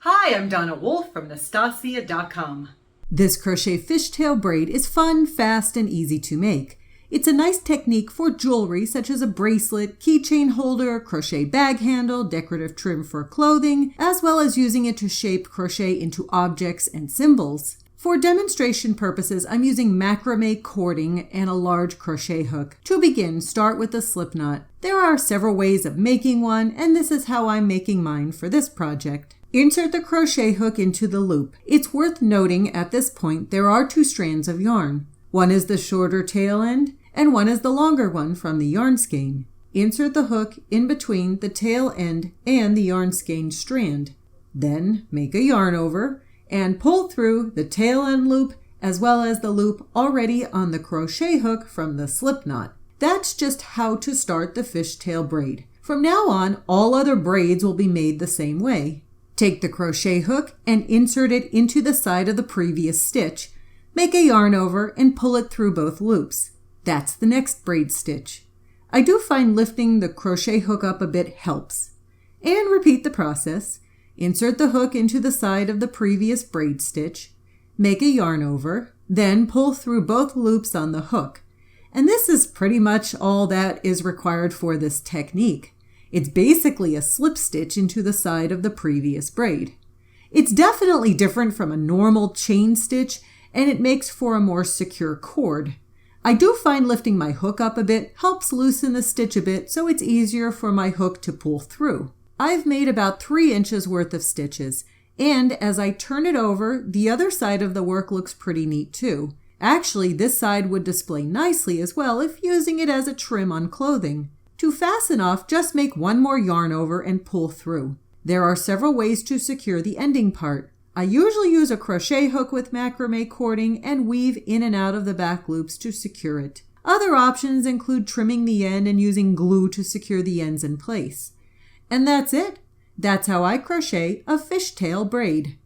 Hi, I'm Donna Wolfe from Naztazia.com. This crochet fishtail braid is fun, fast, and easy to make. It's a nice technique for jewelry such as a bracelet, keychain holder, crochet bag handle, decorative trim for clothing, as well as using it to shape crochet into objects and symbols. For demonstration purposes, I'm using macrame cording and a large crochet hook. To begin, start with a slip knot. There are several ways of making one, and this is how I'm making mine for this project. Insert the crochet hook into the loop. It's worth noting at this point there are two strands of yarn. One is the shorter tail end, and one is the longer one from the yarn skein. Insert the hook in between the tail end and the yarn skein strand. Then make a yarn over and pull through the tail end loop as well as the loop already on the crochet hook from the slip knot. That's just how to start the fishtail braid. From now on, all other braids will be made the same way. Take the crochet hook and insert it into the side of the previous stitch. Make a yarn over and pull it through both loops. That's the next braid stitch. I do find lifting the crochet hook up a bit helps. And repeat the process. Insert the hook into the side of the previous braid stitch. Make a yarn over, then pull through both loops on the hook. And this is pretty much all that is required for this technique. It's basically a slip stitch into the side of the previous braid. It's definitely different from a normal chain stitch, and it makes for a more secure cord. I do find lifting my hook up a bit helps loosen the stitch a bit so it's easier for my hook to pull through. I've made about 3 inches worth of stitches, and as I turn it over, the other side of the work looks pretty neat too. Actually, this side would display nicely as well if using it as a trim on clothing. To fasten off, just make one more yarn over and pull through. There are several ways to secure the ending part. I usually use a crochet hook with macrame cording and weave in and out of the back loops to secure it. Other options include trimming the end and using glue to secure the ends in place. And that's it. That's how I crochet a fishtail braid.